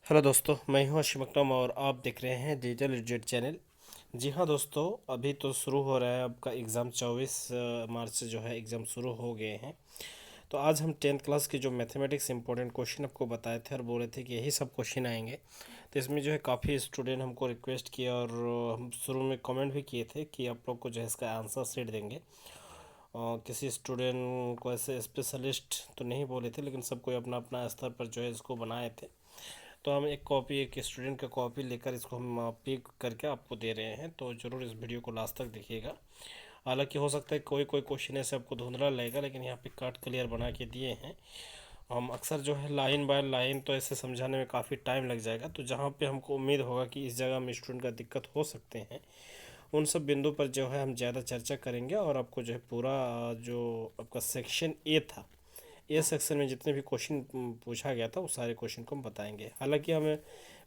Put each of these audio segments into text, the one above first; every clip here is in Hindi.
हेलो दोस्तों, मैं हूं आशिम अकरम और आप देख रहे हैं डिजिटल एजुकेट चैनल। जी हाँ दोस्तों, अभी तो शुरू हो रहा है आपका एग्ज़ाम। 24 मार्च से जो है एग्ज़ाम शुरू हो गए हैं। तो आज हम 10th क्लास के जो मैथमेटिक्स इंपॉर्टेंट क्वेश्चन आपको बताए थे और बोले थे कि यही सब क्वेश्चन आएंगे। तो इसमें जो है काफ़ी स्टूडेंट हमको रिक्वेस्ट किया और हम शुरू में कमेंट भी किए थे कि आप लोग को जो है इसका आंसर सीट देंगे। किसी स्टूडेंट को ऐसे स्पेशलिस्ट तो नहीं बोले थे, लेकिन सब कोई अपना अपना स्तर पर जो है इसको बनाए थे। तो हम एक स्टूडेंट का कॉपी लेकर इसको हम पिक करके आपको दे रहे हैं। तो ज़रूर इस वीडियो को लास्ट तक देखिएगा। हालांकि हो सकता है कोई कोई क्वेश्चन ऐसे आपको धुंधला लगेगा, लेकिन यहाँ पे कट क्लियर बना के दिए हैं। हम अक्सर जो है लाइन बाय लाइन तो ऐसे समझाने में काफ़ी टाइम लग जाएगा। तो जहाँ पे हमको उम्मीद होगा कि इस जगह में स्टूडेंट का दिक्कत हो सकते हैं, उन सब बिंदु पर जो है हम ज़्यादा चर्चा करेंगे और आपको जो है पूरा जो आपका सेक्शन ए था, ये सेक्शन में जितने भी क्वेश्चन पूछा गया था वो सारे क्वेश्चन को हम बताएंगे। हालांकि हमें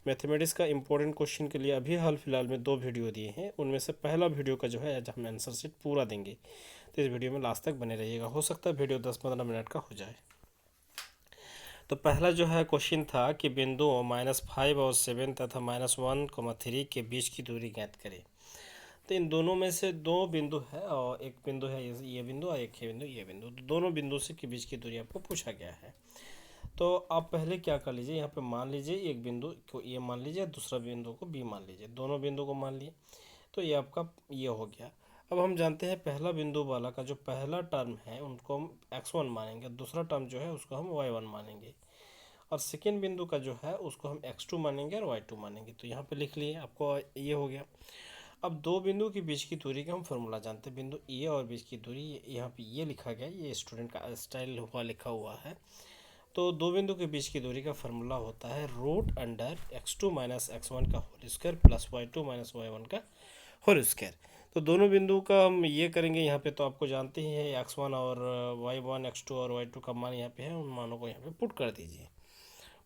मैथमेटिक्स का इंपॉर्टेंट क्वेश्चन के लिए अभी हाल फिलहाल में 2 वीडियो दिए हैं। उनमें से पहला वीडियो का जो है आज हम आंसर शीट पूरा देंगे। तो इस वीडियो में लास्ट तक बने रहिएगा, हो सकता है वीडियो 10-15 मिनट का हो जाए। तो पहला जो है क्वेश्चन था कि बिंदु -5 और 7 तथा -1, 3 के बीच की दूरी ज्ञात करें। तो इन दोनों में से दो बिंदु है और एक बिंदु है ये बिंदु और एक ये बिंदु। तो दोनों बिंदु से के बीच की दूरी आपको पूछा गया है। तो आप पहले क्या कर लीजिए, यहाँ पे मान लीजिए एक बिंदु को ये मान लीजिए, दूसरा बिंदु को बी मान लीजिए। दोनों बिंदु को मान लिए तो ये आपका ये हो गया। अब हम जानते हैं पहला बिंदु वाला का जो पहला टर्म है उनको हम x1 मानेंगे, दूसरा टर्म जो है उसको हम y1 मानेंगे, और सेकेंड बिंदु का जो है उसको हम x2 मानेंगे और y2 मानेंगे। तो यहाँ पे लिख लिए, आपको ये हो गया। अब दो बिंदु के बीच की दूरी का हम फॉर्मूला जानते हैं। बिंदु ए और बीच की दूरी यहाँ पे ये लिखा गया, ये स्टूडेंट का स्टाइल हुआ लिखा हुआ है। तो दो बिंदु के बीच की दूरी का फॉर्मूला होता है √x2 - x1 का whole square plus y2 - y1 का होल स्क्वायर। तो दोनों बिंदु का हम ये करेंगे यहाँ पे। तो आपको जानते ही है x1 और y1, x2 और y2 का मान यहाँ पे है, उन मानों को यहाँ पे पुट कर दीजिए।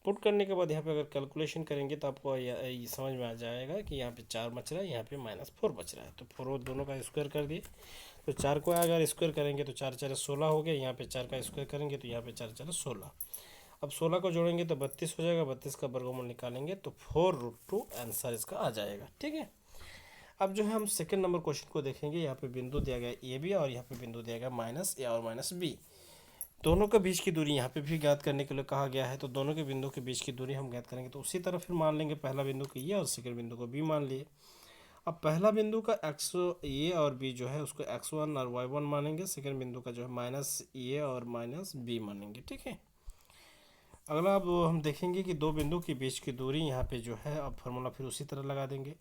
पुट करने के बाद यहाँ पे अगर कैलकुलेशन करेंगे तो आपको ये समझ में आ जाएगा कि यहाँ पे 4 बच रहा है, यहाँ पे -4 बच रहा है। तो 4 दोनों का स्क्वायर कर दिए। तो 4 को अगर स्क्वायर करेंगे तो 4×4=16 हो गया। यहाँ पे 4 का स्क्वायर करेंगे तो यहाँ पे 4×4=16। अब 16 को जोड़ेंगे तो 32 हो जाएगा। 32 का वर्गमूल निकालेंगे तो 4√2 आंसर इसका आ जाएगा। ठीक है। अब जो है हम सेकेंड नंबर क्वेश्चन को देखेंगे। यहाँ पे बिंदु दिया गया ए बी और यहाँ पे बिंदु दिया गया -a और -b। दोनों के बीच की दूरी यहाँ पे भी ज्ञात करने के लिए कहा गया है। तो दोनों के बिंदु के बीच की दूरी हम ज्ञात करेंगे। तो उसी तरह फिर मान लेंगे पहला बिंदु को ये और सेकंड बिंदु को बी मान लिए। अब पहला बिंदु का एक्स ए और बी जो है उसको x1 और y1 मानेंगे। सेकंड बिंदु का जो है -a और -b मानेंगे। ठीक है। अगला अब हम देखेंगे कि दो बिंदु के बीच की दूरी यहाँ पे जो है, अब फार्मूला फिर उसी तरह लगा देंगे।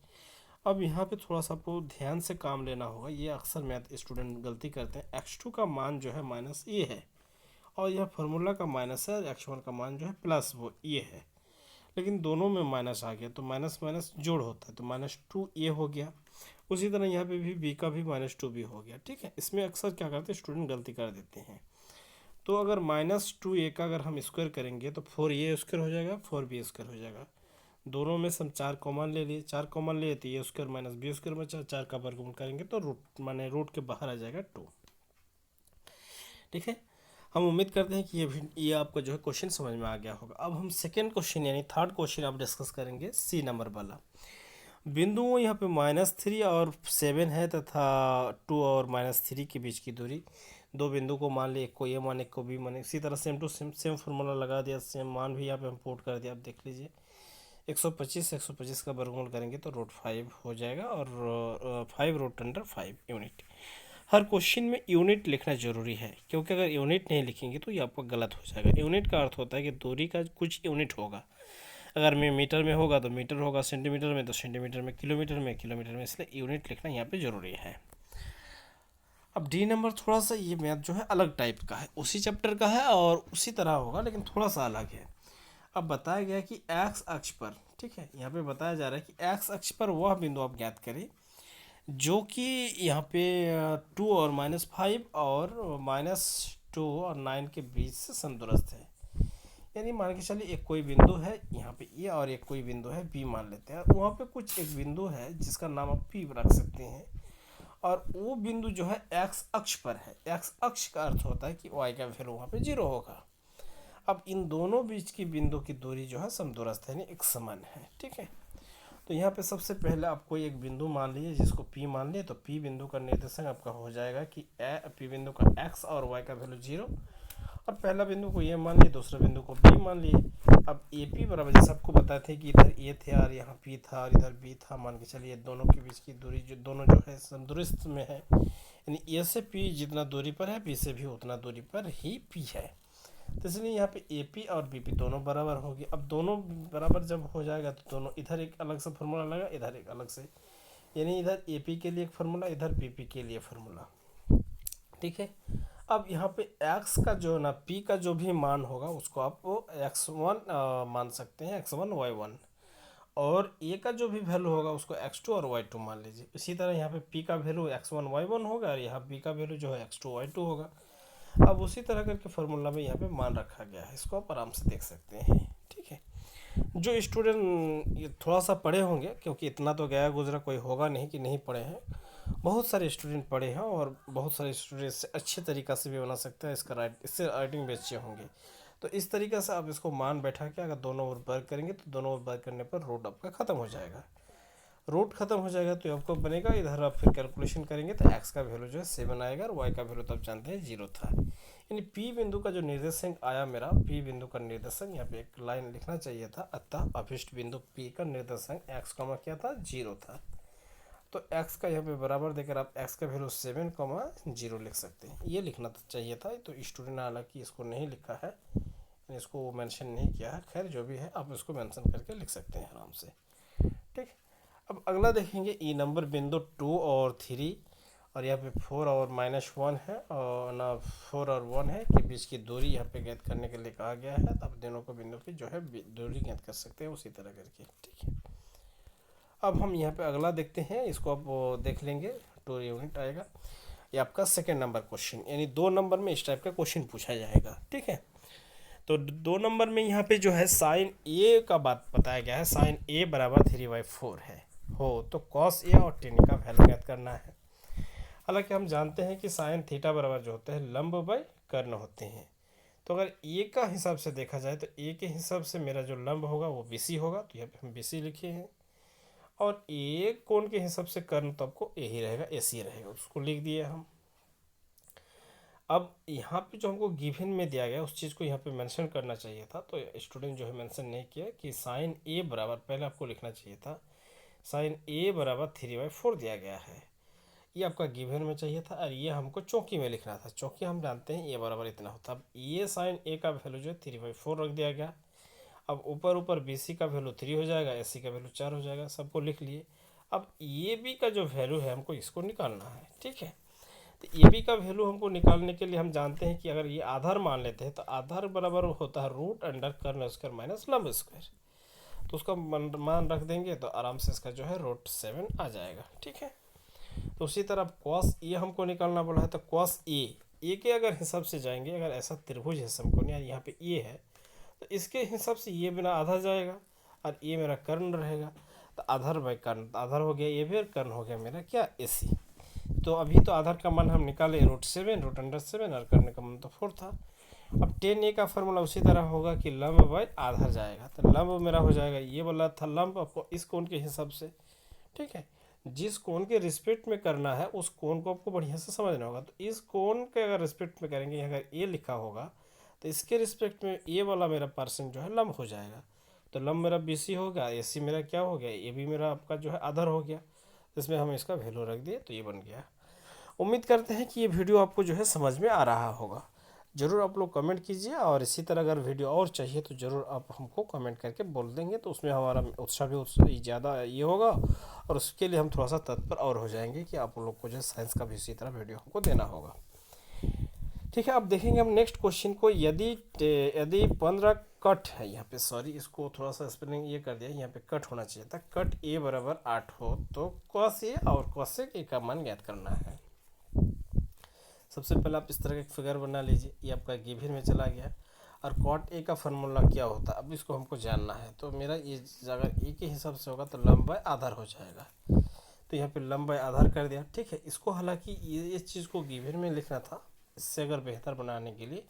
अब यहाँ पे थोड़ा सा आपको ध्यान से काम लेना होगा। ये अक्सर मैथ स्टूडेंट गलती करते हैं। x2 का मान जो है -a है और यह फार्मूला का माइनस है, x1 का मान जो है प्लस वो ये है, लेकिन दोनों में माइनस आ गया तो माइनस माइनस जोड़ होता है, तो -2a हो गया। उसी तरह यहाँ पे भी b का भी -2b हो गया। ठीक है। इसमें अक्सर क्या करते हैं स्टूडेंट, गलती कर देते हैं। तो अगर -2a का अगर हम स्क्वायर करेंगे तो 4a स्क्वायर हो जाएगा, 4b स्क्वायर हो जाएगा। दोनों में से हम 4 कॉमन ले लिए, 4 कॉमन लिए तो a स्क्वायर -b स्क्वायर बचा। 4 का वर्गमूल करेंगे तो रूट के बाहर आ जाएगा 2। ठीक है। हम उम्मीद करते हैं कि ये आपको जो है क्वेश्चन समझ में आ गया होगा। अब हम सेकेंड क्वेश्चन यानी थर्ड क्वेश्चन आप डिस्कस करेंगे, सी नंबर वाला। बिंदुओं यहाँ पे -3 और 7 है तथा 2 और -3 के बीच की दूरी। दो बिंदु को मान लिया, एक को ए मान एक को बी मान। इसी तरह सेम टू सेम फार्मूला लगा दिया, सेम मान भी यहाँ पे हम पुट कर दिया। आप देख लीजिए 125 का वर्गमूल करेंगे तो √5 हो जाएगा और 5√5 यूनिट। हर क्वेश्चन में यूनिट लिखना जरूरी है, क्योंकि अगर यूनिट नहीं लिखेंगे तो ये आपका गलत हो जाएगा। यूनिट का अर्थ होता है कि दूरी का कुछ यूनिट होगा। अगर में मीटर में होगा तो मीटर होगा, सेंटीमीटर में तो सेंटीमीटर में, किलोमीटर में किलोमीटर में, इसलिए यूनिट लिखना यहाँ पे जरूरी है। अब डी नंबर थोड़ा सा ये मैथ जो है अलग टाइप का है, उसी चैप्टर का है और उसी तरह होगा लेकिन थोड़ा सा अलग है। अब बताया गया कि एक्स अक्ष पर, ठीक है, यहाँ पे बताया जा रहा है कि एक्स अक्ष पर वह बिंदु आप ज्ञात करें जो कि यहाँ पे 2 और -5 और -2 और 9 के बीच से संतुरस्त है। यानी मान के चलिए एक कोई बिंदु है यहाँ पे ए और एक कोई बिंदु है बी मान लेते हैं। वहाँ पे कुछ एक बिंदु है जिसका नाम आप पी रख सकते हैं और वो बिंदु जो है एक्स अक्ष पर है। एक्स अक्ष का अर्थ होता है कि वाई का वैल्यू वहाँ पे 0 होगा। अब इन दोनों बीच की बिंदु की दूरी जो है समदूरस्थ है, यानी एक समान है। ठीक है, तो यहाँ पे सबसे पहले आप कोई एक बिंदु मान लीजिए जिसको P मान लिए, तो P बिंदु का निर्देशांक आपका हो जाएगा कि P बिंदु का x और y का वैल्यू 0, और पहला बिंदु को ये मान लिए, दूसरा बिंदु को B मान लिए। अब AP बराबर, जैसे आपको बताए थे कि इधर A थे और यहाँ P था और इधर B था, मान के चलिए दोनों के बीच की दूरी जो दोनों जो है समदूरस्थ में है, यानी A से P जितना दूरी पर है, B से भी उतना दूरी पर ही P है। तो इसलिए यहाँ पे AP और BP दोनों बराबर होगी। अब दोनों बराबर जब हो जाएगा तो दोनों, इधर एक अलग से फार्मूला लगा, इधर एक अलग से, यानी इधर AP के लिए एक फार्मूला, इधर BP के लिए फार्मूला। ठीक है, अब यहाँ पे x का जो ना P का जो भी मान होगा उसको आप वो x1 मान सकते हैं, x1 y1, और A का जो भी वैल्यू होगा उसको x2 और y2 मान लीजिए। इसी तरह यहाँ पे P का वैल्यू x1 y1 होगा और यहाँ B का वैल्यू जो है x2 y2 होगा। अब उसी तरह करके फार्मूला में यहाँ पे मान रखा गया है, इसको आप आराम से देख सकते हैं। ठीक है, जो स्टूडेंट ये थोड़ा सा पढ़े होंगे, क्योंकि इतना तो गया गुजरा कोई होगा नहीं कि नहीं पढ़े हैं, बहुत सारे स्टूडेंट पढ़े हैं और बहुत सारे स्टूडेंट से अच्छे तरीक़ा से भी बना सकते हैं, इससे राइटिंग भी अच्छे होंगे। तो इस तरीक़े से आप इसको मान बैठा के अगर दोनों ओर वर्क करेंगे तो दोनों ओर वर्क करने पर रूट आपका ख़त्म हो जाएगा। रूट ख़त्म हो जाएगा तो आपको बनेगा, इधर आप फिर कैलकुलेशन करेंगे तो x का वैल्यू जो है 7 आएगा और y का वैल्यू तो आप जानते हैं 0 था। यानी P बिंदु का जो निर्देशांक आया मेरा, P बिंदु का निर्देशांक, यहाँ पे एक लाइन लिखना चाहिए था, अतः अभिष्ट बिंदु P का निर्देशांक x का क्या था, 0 था। तो x का यहाँ पे बराबर देकर आप x का वैल्यू 7,0 लिख सकते हैं, ये लिखना तो चाहिए था। तो स्टूडेंट ने हालांकि इसको नहीं लिखा है, इसको मेंशन नहीं किया है, खैर जो भी है आप इसको मेंशन करके लिख सकते हैं आराम से। ठीक, अब अगला देखेंगे ई नंबर बिंदु 2 और 3, और यहाँ पे 4 और -1 है और ना 4 और 1 है कि बीच की दूरी यहाँ पे ज्ञात करने के लिए कहा गया है। तो आप दोनों को बिंदु की जो है दूरी ज्ञात कर सकते हैं उसी तरह करके। ठीक है, अब हम यहाँ पे अगला देखते हैं, इसको आप देख लेंगे, 2 यूनिट आएगा। ये आपका सेकेंड नंबर क्वेश्चन, यानी 2 नंबर में इस टाइप का क्वेश्चन पूछा जाएगा। ठीक है, तो 2 नंबर में यहाँ पे जो है साइन ए का बात बताया गया है, साइन ए बराबर 3/4 है हो तो कॉस ए और टेन का वैल्यू ज्ञात करना है। हालांकि हम जानते हैं कि साइन थीटा बराबर जो होते हैं लंब बाई कर्ण होते हैं। तो अगर ए का हिसाब से देखा जाए तो ए के हिसाब से मेरा जो लंब होगा वो BC होगा, तो यहाँ पे हम BC लिखे हैं, और ए कोण के हिसाब से कर्ण तो आपको ए ही रहेगा, AC रहेगा, उसको लिख दिए हम। अब यहाँ पे जो हमको गिवन में दिया गया उस चीज़ को यहाँ पे मेंशन करना चाहिए था, तो स्टूडेंट जो है मेंशन नहीं किया कि साइन ए बराबर, पहले आपको लिखना चाहिए था साइन ए बराबर 3/4 दिया गया है, ये आपका गिवन में चाहिए था, और ये हमको चौकी में लिखना था। चौकी हम जानते हैं ए बराबर इतना होता है। अब ये साइन ए का वैल्यू जो है 3/4 रख दिया गया। अब ऊपर ऊपर BC का वैल्यू 3 हो जाएगा, AC का वैल्यू 4 हो जाएगा, सबको लिख लिए। अब AB का जो वैल्यू है हमको इसको निकालना है। ठीक है, तो AB का वैल्यू हमको निकालने के लिए हम जानते हैं कि अगर ये आधार मान लेते हैं तो आधार बराबर होता है रूट अंडर कर्ण स्क्वायर माइनस लंब स्क्वायर, तो उसका मान रख देंगे तो आराम से इसका जो है √7 आ जाएगा। ठीक है, तो उसी तरह कॉस ए हमको निकालना बोला है, तो कॉस ए के अगर हिसाब से जाएंगे, अगर ऐसा त्रिभुज है समकोण, यहाँ पे ए है तो इसके हिसाब से ये मेरा आधा जाएगा और ये मेरा कर्ण रहेगा, तो आधार बाई कर्ण, आधार हो गया ये भी और कर्ण हो गया मेरा क्या AC। तो अभी तो आधार का मान हम निकाले √7, रूट अंडर 7, और कर्ण का मान तो 4 था। अब tan a का फॉर्मूला उसी तरह होगा कि लंब बाई आधार जाएगा, तो लंब मेरा हो जाएगा, ये वाला था लंब आपको इस कोण के हिसाब से। ठीक है, जिस कोण के रिस्पेक्ट में करना है उस कोण को आपको बढ़िया से समझना होगा। तो इस कोण के अगर रिस्पेक्ट में करेंगे, अगर ए लिखा होगा तो इसके रिस्पेक्ट में ए वाला मेरा परसेंट जो है लंब हो जाएगा, तो लंब मेरा BC होगा, AC मेरा क्या हो गया, ये भी मेरा आपका जो है आधार हो गया, इसमें हम इसका वैल्यू रख दिए तो ये बन गया। उम्मीद करते हैं कि ये वीडियो आपको जो है समझ में आ रहा होगा। ज़रूर आप लोग कमेंट कीजिए, और इसी तरह अगर वीडियो और चाहिए तो ज़रूर आप हमको कमेंट करके बोल देंगे, तो उसमें हमारा उत्साह भी ज़्यादा ये होगा, और उसके लिए हम थोड़ा सा तत्पर और हो जाएंगे कि आप लोग को जो है साइंस का भी इसी तरह वीडियो हमको देना होगा। ठीक है, अब देखेंगे हम नेक्स्ट क्वेश्चन को। यदि 15 कट है, यहाँ पे सॉरी इसको थोड़ा सा स्पेलिंग ये कर दिया, यहाँ पे कट होना चाहिए था, कट A बराबर 8 हो तो कॉस A और कॉसेक A का मान ज्ञात करना है। सबसे पहले आप इस तरह का एक फिगर बना लीजिए, ये आपका गिवन में चला गया, और कॉट A का फार्मूला क्या होता है अब इसको हमको जानना है। तो मेरा ये अगर A के हिसाब से होगा तो लंब बाय आधार हो जाएगा, तो यहाँ पे लंब बाय आधार कर दिया। ठीक है, इसको हालांकि ये इस चीज़ को गिवन में लिखना था, इससे अगर बेहतर बनाने के लिए,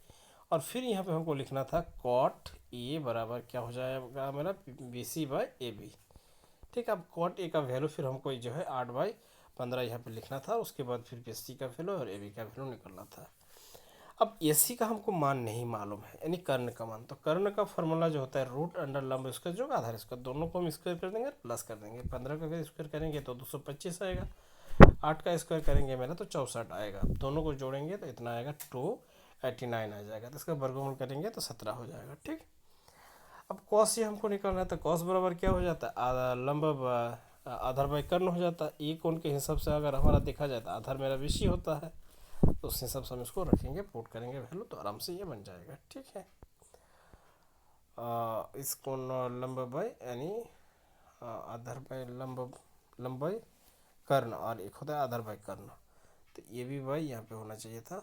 और फिर यहाँ पे हमको लिखना था कॉट ए बराबर क्या हो जाएगा मेरा BC/AB। ठीक है, अब कॉट ए का वैल्यू फिर हमको जो है 8/15 यहाँ पे लिखना था, उसके बाद फिर BC का वैल्यू और AB का वैल्यू निकलना था। अब AC का हमको मान नहीं मालूम है, यानी कर्ण का मान। तो कर्ण का फॉर्मूला जो होता है रूट अंडर लंब स्क्वायर जो आधार इसका, दोनों को हम स्क्वायर कर देंगे प्लस कर देंगे। 15 का अगर स्क्वायर करेंगे तो 225 आएगा, 8 का स्क्वायर करेंगे मेरा तो 64 आएगा। दोनों को जोड़ेंगे तो इतना आएगा 289 आ जाएगा। तो इसका वर्गमूल करेंगे तो 17 हो जाएगा। ठीक, अब कॉस ये हमको निकालना है, तो कॉस बराबर क्या हो जाता है लंब आधार बाई कर्ण हो जाता है। ये कोण के हिसाब से अगर हमारा देखा जाए तो आधार मेरा BC होता है, तो उस हिसाब से हम इसको रखेंगे, पुट करेंगे वैल्यू, तो आराम से ये बन जाएगा। ठीक है, इस कोण लंब बाई यानी आधार बाई लंब बाई कर्ण, और एक होता है आधार बाई कर्ण, तो ये भी बाई यहाँ पे होना चाहिए था।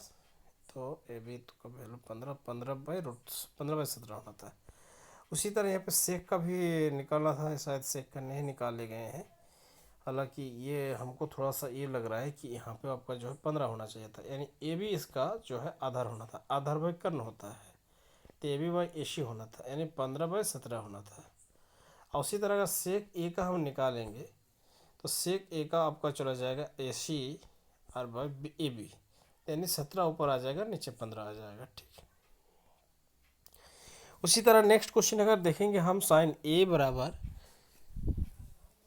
तो ये भी तो का वैल्यू 15/17 होना था। उसी तरह यहाँ पे सेक का भी निकालना था, शायद सेक का नहीं निकाले गए हैं। हालांकि ये हमको थोड़ा सा ये लग रहा है कि यहाँ पे आपका जो है 15 होना चाहिए था, यानी AB इसका जो है आधार होना था, आधार बाई कर्ण होता है, तो AB/AC होना था, यानी 15/17 होना था। और उसी तरह का सेक ए का हम निकालेंगे, तो सेक ए का आपका चला जाएगा AC और बाई AB, यानी 17 ऊपर आ जाएगा, नीचे 15 आ जाएगा। ठीक, उसी तरह नेक्स्ट क्वेश्चन अगर देखेंगे हम, साइन A बराबर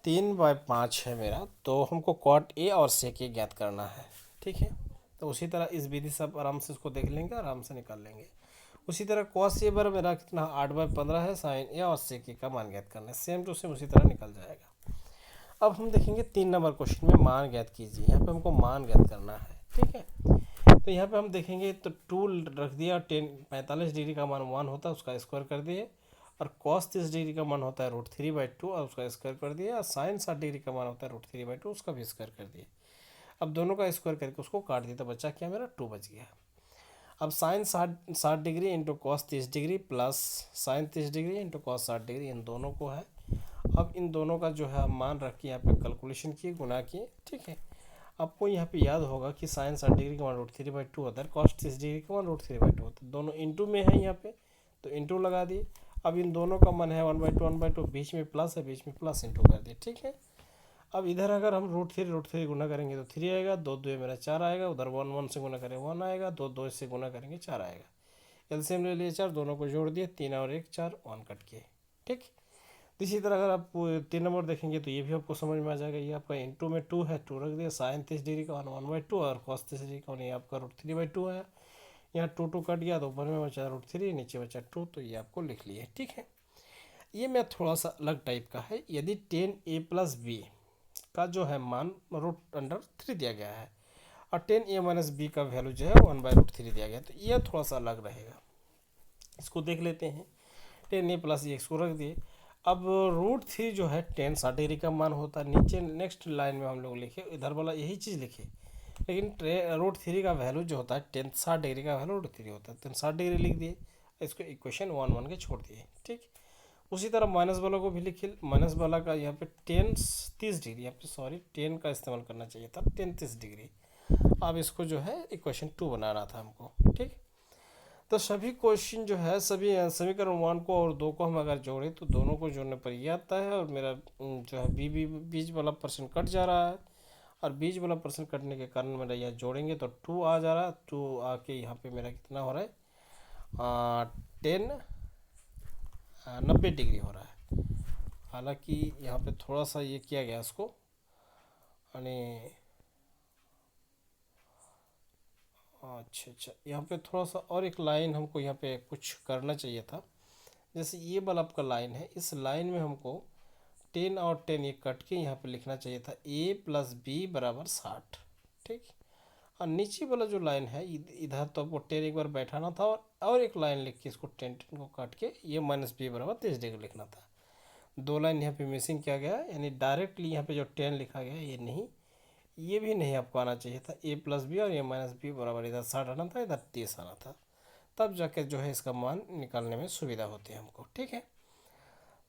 3/5 है मेरा, तो हमको कॉट ए और सेक ए ज्ञात करना है। ठीक है, तो उसी तरह इस विधि से आप आराम से इसको देख लेंगे, आराम से निकाल लेंगे। उसी तरह कॉस ए बराबर मेरा कितना 8/15 है, साइन ए और सेक ए का मान ज्ञात करना है, सेम टू सेम उसी तरह निकल जाएगा। अब हम देखेंगे 3 नंबर क्वेश्चन में मान ज्ञात कीजिए। यहाँ पे हमको मान ज्ञात करना है। ठीक है, तो यहाँ पे हम देखेंगे तो 2 रख दिया, 45 डिग्री का मान 1 होता है, उसका स्क्वायर कर दिए, और कॉस 30 डिग्री का मान होता है √3/2 और उसका स्क्वायर कर दिया, और साइन 60 डिग्री का मान होता है √3/2 उसका भी स्क्वायर कर दिए। अब दोनों का स्क्वायर करके उसको काट दिया, तो बचा क्या मेरा 2 बच गया। अब sine 60 degree into cos 30 degree plus sine 30 degree into cos 60 degree, इन दोनों को है। अब इन दोनों का जो है मान रख के यहाँ पे कैलकुलेशन किए, गुना किए। ठीक है, आपको यहाँ पे याद होगा कि साइन 60 डिग्री का मान √3/2 होता है, कॉस 30 डिग्री का मान √3/2 होता है, दोनों इंटू में है यहाँ पे, तो इंटू लगा दिए। अब इन दोनों का मन है 1/2 बीच में प्लस है, बीच में प्लस इंटू कर दिए। ठीक है, अब इधर अगर हम √3 गुना करेंगे तो 3 आएगा, 2 2 मेरा 4 आएगा, उधर 1 1 से गुना करें 1 आएगा, 2 2 से गुना करेंगे 4 आएगा। एलसीएम ले लिए 4, दोनों को जोड़ दिए, 3 और 1 4, 1 कट के। ठीक, इसी तरह अगर आप 3 नंबर देखेंगे तो ये भी आपको समझ में आ जाएगा। ये आपका इंटू में 2 है, 2 रख दिया, साइन 30 डिग्री का 1/2 और कॉस 30 डिग्री का ये आपका √3/2 है। यहाँ 2 2 कट गया तो ऊपर में बचा √3, नीचे बचा 2, तो ये आपको लिख लिए। ठीक है, ये मैं थोड़ा सा अलग टाइप का है। यदि 10a + b का जो है मान √3 दिया गया है और 10a - b का वैल्यू जो है 1/√3 दिया गया है, तो ये थोड़ा सा अलग रहेगा। इसको देख लेते हैं। 10a + x को रख दिए। अब √3 जो है 10 60 डिग्री का मान होता है। नीचे नेक्स्ट लाइन में हम लोग लिखे, इधर वाला यही चीज़ लिखे, लेकिन √3 का वैल्यू जो होता है 10 60 डिग्री का वैल्यू √3 होता है, 10 60 डिग्री लिख दिए, इसको इक्वेशन 1 1 के छोड़ दिए। ठीक, उसी तरह माइनस वाला को भी लिखिए। माइनस वाला का यहाँ पे 10 30 डिग्री, यहाँ पे सॉरी 10 का इस्तेमाल करना चाहिए था, 10 30 डिग्री। अब इसको जो है इक्वेशन 2 बनाना था हमको। ठीक, तो सभी क्वेश्चन जो है सभी समीकरण 1 को और 2 को हम अगर जोड़े तो दोनों को जोड़ने पर ये आता है, और मेरा जो है बीच वाला पर्सन कट जा रहा है, और बीच वाला पर्सन कटने के कारण मेरा यहाँ जोड़ेंगे तो 2 आ जा रहा है। 2 आके यहाँ पे मेरा कितना हो रहा है 10 90 डिग्री हो रहा है। हालांकि यहाँ पे थोड़ा सा ये किया गया इसको, यानी अच्छा यहाँ पे थोड़ा सा और एक लाइन हमको यहाँ पे कुछ करना चाहिए था। जैसे ये वाला आपका लाइन है, इस लाइन में हमको 10 और 10 ये कट के यहाँ पे लिखना चाहिए था a + b = 60। ठीक, और नीचे वाला जो लाइन है इधर तो आपको 10 एक बार बैठाना था, और एक लाइन लिख के इसको 10 10 को काट के ये -b = 30 डिग्री लिखना था। 2 लाइन यहाँ पे मिसिंग किया गया, यानी डायरेक्टली यहाँ पे जो 10 लिखा गया ये नहीं, ये भी नहीं आपको आना चाहिए था। a + b और ये -b बराबर इधर 60 आना था, इधर 30 आना था, तब जाके जो है इसका मान निकालने में सुविधा होती है हमको। ठीक है,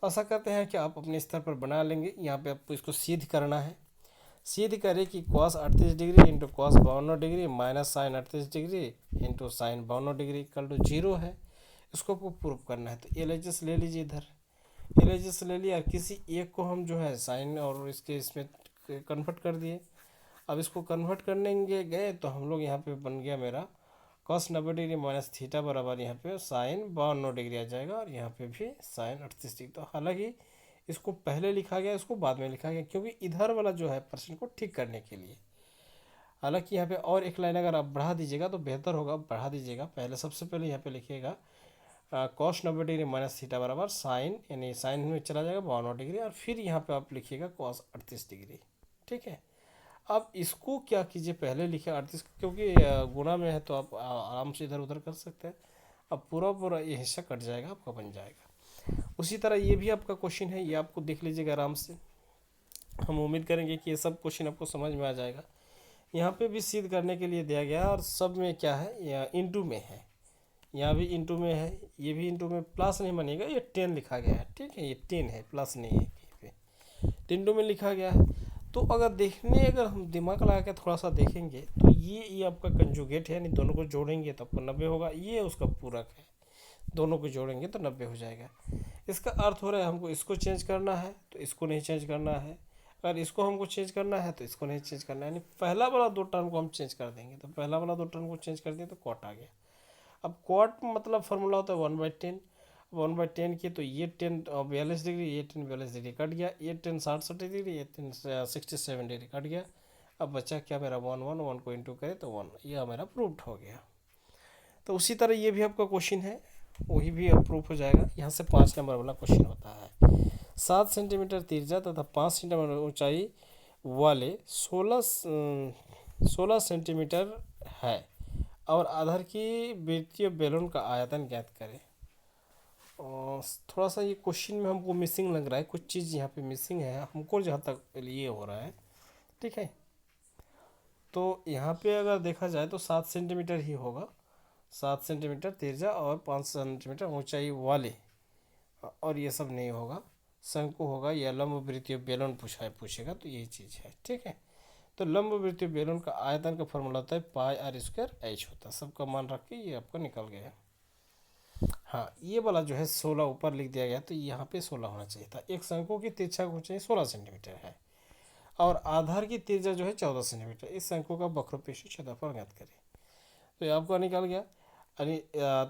तो आशा करते हैं कि आप अपने स्तर पर बना लेंगे। यहाँ पे आपको इसको सिद्ध करना है। सीध करें कि cos 38 degree into cos 52 degree minus sine 38 degree into sine 52 degree equal to 0 है। इसको आपको प्रूव करना है। तो LHS ले लीजिए, इधर LHS ले लिया, किसी एक को हम जो है साइन और इसके इसमें कन्वर्ट कर दिए। अब इसको कन्वर्ट करने गए तो हम लोग यहाँ पे बन गया मेरा cos 90 डिग्री माइनस थीटा बराबर यहाँ पे साइन 52 डिग्री आ जाएगा, और यहाँ पे भी साइन 38 डिग्री। तो हालांकि इसको पहले लिखा गया, इसको बाद में लिखा गया, क्योंकि इधर वाला जो है प्रश्न को ठीक करने के लिए। हालांकि यहाँ पे और एक लाइन अगर आप बढ़ा दीजिएगा तो बेहतर होगा, बढ़ा दीजिएगा। पहले सबसे पहले यहाँ पे लिखिएगा cos 90 डिग्री माइनस थीटा बराबर साइन, यानी साइन में चला जाएगा 52 डिग्री, और फिर यहाँ पे आप लिखिएगा cos 38 डिग्री। ठीक है। अब इसको क्या कीजिए, पहले लिखे 38, क्योंकि गुणा में है तो आप आराम से इधर उधर कर सकते हैं। अब पूरा पूरा ये हिस्सा कट जाएगा, आपका बन जाएगा। उसी तरह ये भी आपका क्वेश्चन है, ये आपको देख लीजिएगा आराम से। हम उम्मीद करेंगे कि ये सब क्वेश्चन आपको समझ में आ जाएगा। यहाँ पे भी सिद्ध करने के लिए दिया गया, और सब में क्या है, यहाँ इंटू में है, यहाँ भी इंटू में है, ये भी इंटू में, प्लस नहीं बनेगा, ये 10 लिखा गया है। ठीक है, ये 10 है, प्लस नहीं है कहीं पे, इंटू में लिखा गया है। तो अगर हम दिमाग लगा के थोड़ा सा देखेंगे तो ये आपका कंजुगेट है, यानी दोनों को जोड़ेंगे तो आपको 90 होगा। ये उसका पूरक है, दोनों को जोड़ेंगे तो 90 हो जाएगा। इसका अर्थ हो रहा है हमको इसको चेंज करना है तो इसको नहीं चेंज करना है, अगर इसको हमको चेंज करना है तो इसको नहीं चेंज करना है, यानी पहला वाला दो टर्म को हम चेंज कर देंगे। तो पहला वाला दो टर्म को चेंज कर दिए तो कॉट आ गया। अब कॉट मतलब फार्मूला होता है 1/10, 1/10 की, तो ये 10 42 डिग्री, ये 10 42 डिग्री कट गया, ये 10 67 डिग्री, ये 10 67 डिग्री कट गया। अब बचा क्या मेरा 1 को इंटू करे तो 1, ये हमारा प्रूव्ड हो गया। तो उसी तरह ये भी आपका क्वेश्चन है, वही भी प्रूफ हो जाएगा। यहाँ से 5 नंबर वाला क्वेश्चन होता है। 7 सेंटीमीटर तिरछा तथा 5 सेंटीमीटर ऊंचाई वाले 16 सेंटीमीटर है और आधार की वृत्तीय बैलून का आयतन ज्ञात करें। थोड़ा सा ये क्वेश्चन में हमको मिसिंग लग रहा है, कुछ चीज़ यहाँ पे मिसिंग है हमको, जहाँ तक ये हो रहा है। ठीक है, तो यहाँ पे अगर देखा जाए तो 7 सेंटीमीटर ही होगा, 7 सेंटीमीटर तिरछा और 5 सेंटीमीटर ऊंचाई वाले, और ये सब नहीं होगा, शंकु होगा या लंब वृत्तीय बेलन पूछेगा तो यही चीज़ है। ठीक है, तो लंब वृत्तीय बेलन का आयतन का फॉर्मूला होता है पाई आर स्क्वायर एच होता है। सबका मान रख के ये आपका निकल गया। हाँ, ये वाला जो है 16 ऊपर लिख दिया गया, तो यहाँ पे 16 होना चाहिए था। एक शंकु की तिरछा ऊंचाई 16 सेंटीमीटर है और आधार की तिरछा जो है 14 सेंटीमीटर। इस शंकु का वक्रोपेक्षी क्षेत्रफल ज्ञात करें। तो ये आपका निकल गया। यानी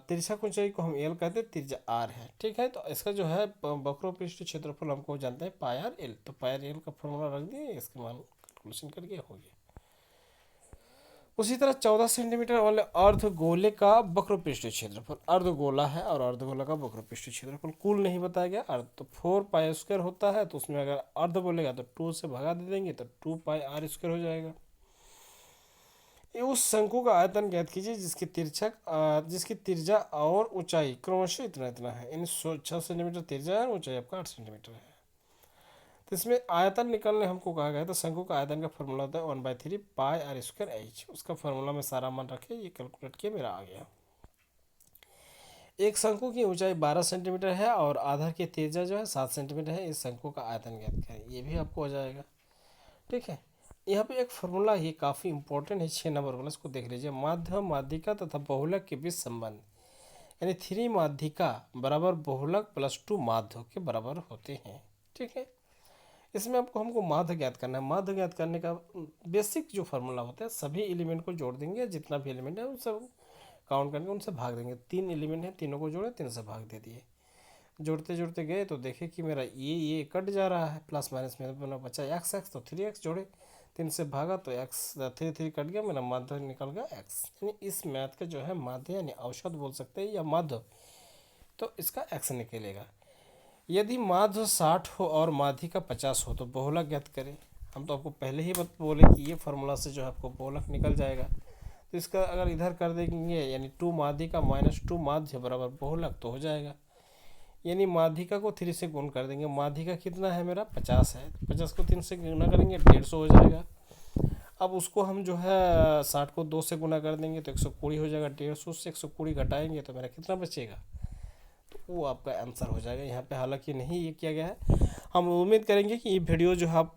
तिरछा ऊंचाई को हम एल कहते हैं, तिरछा आर है। ठीक है, तो इसका जो है वक्रोपृष्ठ क्षेत्रफल हमको जानते हैं पाई आर एल, तो पाई आर एल का फॉर्मूला रख दिए, इसके मान कैलकुलेशन करके हो गया। उसी तरह 14 सेंटीमीटर वाले अर्धगोले का वक्रोपृष्ठ क्षेत्रफल, अर्धगोला है और अर्धगोला का वक्रोपृष्ठ क्षेत्रफल कुल नहीं बताया गया। अर्ध तो 4 पाई स्क्वायर होता है, तो उसमें अगर अर्ध बोलेगा तो 2 से भगा दे देंगे तो 2 पाई आर स्क्वायर हो जाएगा। उस शंकु का आयतन ज्ञात कीजिए जिसकी तिरछा और ऊंचाई क्रमशः इतना इतना है, यानी 6 सेंटीमीटर तिरछा है, ऊंचाई आपका 8 सेंटीमीटर है। तो इसमें आयतन निकालने हमको कहा गया, तो शंकु का आयतन का फॉर्मूला होता है 1/3 पाई आर स्क्वायर एच। उसका फॉर्मूला में सारा मान रखे, ये कैलकुलेट किया, मेरा आ गया। एक शंकु की ऊंचाई 12 सेंटीमीटर है और आधार की तिरछा जो है 7 सेंटीमीटर है। इस शंकु का आयतन ज्ञात करें, ये भी आपको हो जाएगा। ठीक है, यहाँ पे एक फॉर्मूला ये काफ़ी इंपॉर्टेंट है, 6 नंबर वाला, इसको देख लीजिए। माध्य, माध्यिका तथा बहुलक के बीच संबंध, यानी 3 माध्यिका बराबर बहुलक प्लस 2 माध्य के बराबर होते हैं। ठीक है, इसमें हमको माध्य ज्ञात करना है। माध्य ज्ञात करने का बेसिक जो फार्मूला होता है, सभी एलिमेंट को जोड़ देंगे, जितना भी एलिमेंट है उन सब काउंट करके उनसे भाग देंगे। 3 एलिमेंट है, तीनों को जोड़े, 3 से भाग दे दिए। जोड़ते जोड़ते गए तो देखे कि मेरा ये कट जा रहा है, प्लस माइनस में बना बचा x, तो 3x जोड़े, 3 से भागा तो x 3 कट गया, मेरा माध्य निकल गया x। यानी इस मैथ का जो है माध्य यानी औसत बोल सकते हैं या माध्य, तो इसका x निकलेगा। यदि माध्य 60 हो और माध्यिका 50 हो तो बहुलक ज्ञात करें। हम तो आपको पहले ही बोले कि ये फार्मूला से जो है आपको बहुलक निकल जाएगा। तो इसका अगर इधर कर देंगे, यानी 2 माध्यिका माइनस 2 माध्य बराबर बहुलक, तो हो जाएगा। यानी माध्यिका को 3 से गुण कर देंगे। माध्यिका कितना है मेरा 50 है, 50 को 3 से गुना करेंगे 150 हो जाएगा। अब उसको हम जो है 60 को 2 से गुना कर देंगे तो 120 हो जाएगा। 150 से 120 घटाएंगे तो मेरा कितना बचेगा, तो वो आपका आंसर हो जाएगा। यहाँ पे हालांकि नहीं ये किया गया है, हम उम्मीद करेंगे कि ये वीडियो जो है आप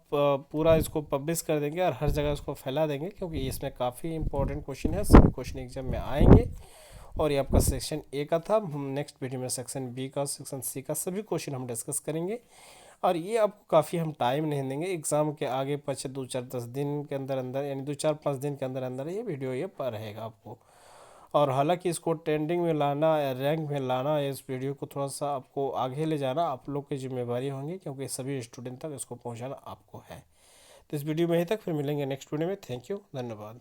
पूरा इसको पब्लिश कर देंगे और हर जगह इसको फैला देंगे, क्योंकि इसमें काफ़ी इंपॉर्टेंट क्वेश्चन है, सभी क्वेश्चन एग्जाम में आएंगे। और ये आपका सेक्शन ए का था। हम नेक्स्ट वीडियो में सेक्शन बी का, सेक्शन सी का सभी क्वेश्चन हम डिस्कस करेंगे। और ये आपको काफ़ी हम टाइम नहीं देंगे, एग्ज़ाम के आगे पीछे 2-4-10 दिन के अंदर अंदर, यानी 2-4-5 दिन के अंदर अंदर ये वीडियो ये पर रहेगा आपको। और हालांकि इसको ट्रेंडिंग में लाना या रैंक में लाना, इस वीडियो को थोड़ा सा आपको आगे ले जाना आप लोग की जिम्मेदारी होंगी, क्योंकि सभी स्टूडेंट तक इसको पहुंचाना आपको है। तो इस वीडियो में यहीं तक, फिर मिलेंगे नेक्स्ट वीडियो में। थैंक यू, धन्यवाद।